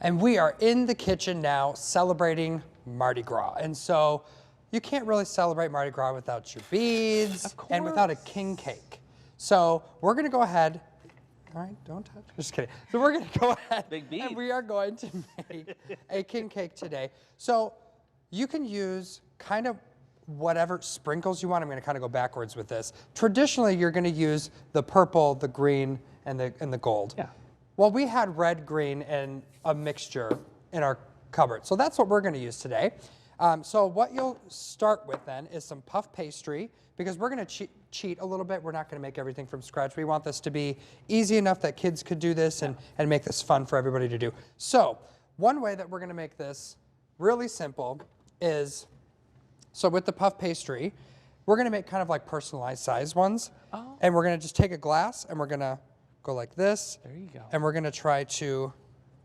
And we are in the kitchen now celebrating Mardi Gras. And so you can't really celebrate Mardi Gras without your beads and without a king cake. So we're gonna go ahead, all right, don't touch, just kidding. So we're gonna go ahead and we are going to make a king cake today. So you can use kind of whatever sprinkles you want. I'm gonna kind of go backwards with this. Traditionally, you're gonna use the purple, the green, and the gold. Yeah. Well, we had red, green, and a mixture in our cupboard. So that's what we're gonna use today. So what you'll start with then is some puff pastry, because we're gonna cheat a little bit. We're not gonna make everything from scratch. We want this to be easy enough that kids could do this and make this fun for everybody to do. So one way that we're gonna make this really simple is, so with the puff pastry, we're gonna make kind of like personalized size ones. Oh. And we're gonna just take a glass and we're gonna go like this. There you go. And we're gonna try to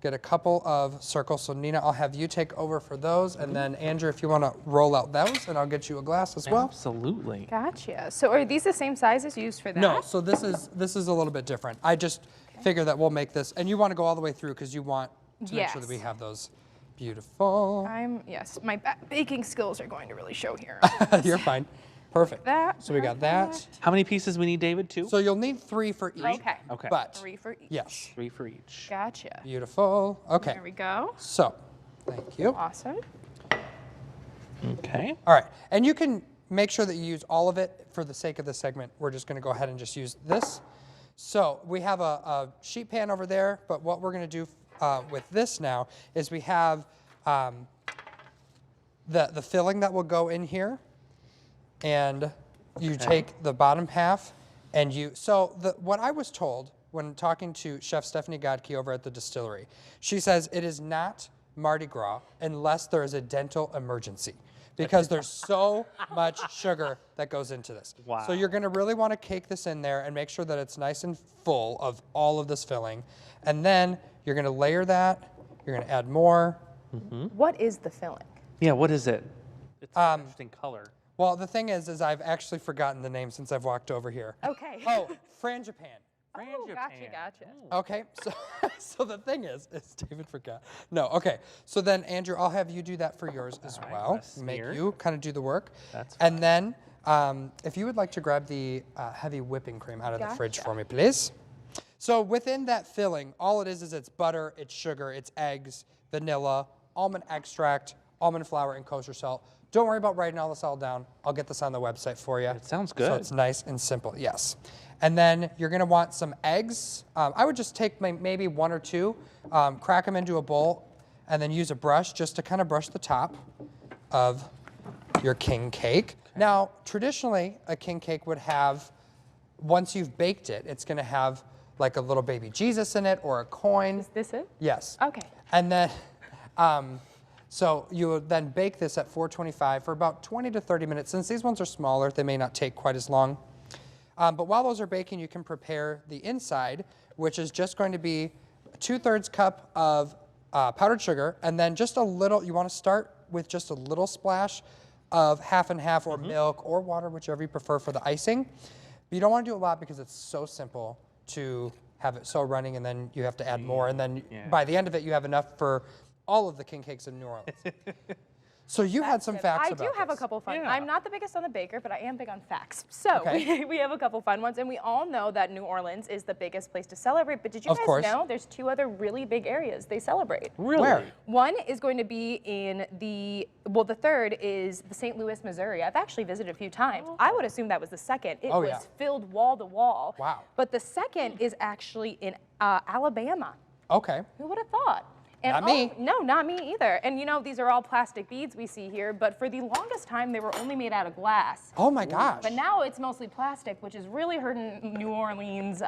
get a couple of circles. So Nina, I'll have you take over for those. And then Andrew, if you wanna roll out those, and I'll get you a glass as well. Absolutely. Gotcha. So are these the same sizes used for that? No, so this is a little bit different. I just figure that we'll make this, and you wanna go all the way through because you want to make sure that we have those beautiful. Yes, my baking skills are going to really show here. You're fine. Perfect. So we got that. How many pieces we need, David? 2? So you'll need 3 for each. Okay. But 3 for each. yes. 3 for each. Gotcha. Beautiful. Okay. There we go. So, thank you. Awesome. Okay. All right, and you can make sure that you use all of it. For the sake of the segment, we're just gonna go ahead and just use this. So we have a sheet pan over there, but what we're gonna do with this now is we have the filling that will go in here, and you take the bottom half and what I was told when talking to Chef Stephanie Godke over at the distillery, she says it is not Mardi Gras unless there is a dental emergency, because there's so much sugar that goes into this. Wow. So you're gonna really wanna cake this in there and make sure that it's nice and full of all of this filling. And then you're gonna layer that, you're gonna add more. Mm-hmm. What is the filling? Yeah, what is it? It's an interesting color. Well, the thing is I've actually forgotten the name since I've walked over here. Okay. Oh, frangipan. Gotcha. Okay, so the thing is David forgot. No, okay. So then, Andrew, I'll have you do that for yours as well. Make you kind of do the work. That's fine. And then, if you would like to grab the heavy whipping cream out of the fridge for me, please. So within that filling, all it is it's butter, it's sugar, it's eggs, vanilla, almond extract, almond flour, and kosher salt. Don't worry about writing all this all down. I'll get this on the website for you. It sounds good. So it's nice and simple, yes. And then you're gonna want some eggs. I would just take maybe 1 or 2, crack them into a bowl, and then use a brush just to kind of brush the top of your king cake. Okay. Now, traditionally, a king cake would have, once you've baked it, it's gonna have like a little baby Jesus in it or a coin. Is this it? Yes. Okay. And then, so you would then bake this at 425 for about 20 to 30 minutes. Since these ones are smaller, they may not take quite as long. But while those are baking, you can prepare the inside, which is just going to be a 2/3 cup of powdered sugar, and then just a little, you want to start with just a little splash of half and half or milk or water, whichever you prefer for the icing. But you don't want to do a lot because it's so simple to have it so running, and then you have to add more. And then by the end of it, you have enough for all of the king cakes in New Orleans. So you had some facts about this. I do have a couple fun. I'm not the biggest on the baker, but I am big on facts. So we have a couple fun ones, and we all know that New Orleans is the biggest place to celebrate. But did you guys know there's 2 other really big areas they celebrate? Really? Where? One is going to be in the third is the St. Louis, Missouri. I've actually visited a few times. I would assume that was the second. It was filled wall to wall. Wow. But the second is actually in Alabama. Okay. Who would have thought? And not me. No, not me either. And you know, these are all plastic beads we see here, but for the longest time, they were only made out of glass. Oh my gosh. But now it's mostly plastic, which is really hurting New Orleans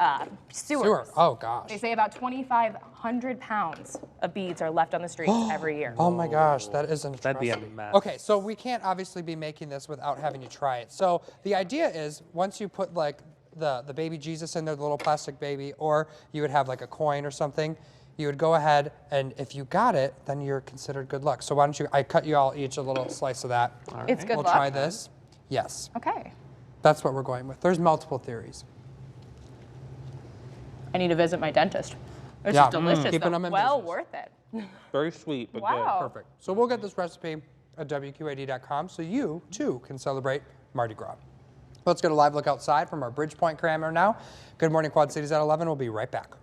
sewers. Sewer. Oh gosh. They say about 2,500 pounds of beads are left on the streets every year. Oh my gosh, that isn't. That'd be a mess. Okay, so we can't obviously be making this without having you try it. So the idea is, once you put like the baby Jesus in there, the little plastic baby, or you would have like a coin or something, you would go ahead, and if you got it, then you're considered good luck. So why don't I cut you all each a little slice of that. All right. It's good luck. We'll try this. Yes. Okay. That's what we're going with. There's multiple theories. I need to visit my dentist. It's delicious, keeping them though. in Well business. worth it. Very sweet, but Wow. good. Perfect. So we'll get this recipe at WQAD.com so you, too, can celebrate Mardi Gras. Let's get a live look outside from our Bridgepoint camera now. Good morning, Quad Cities at 11. We'll be right back.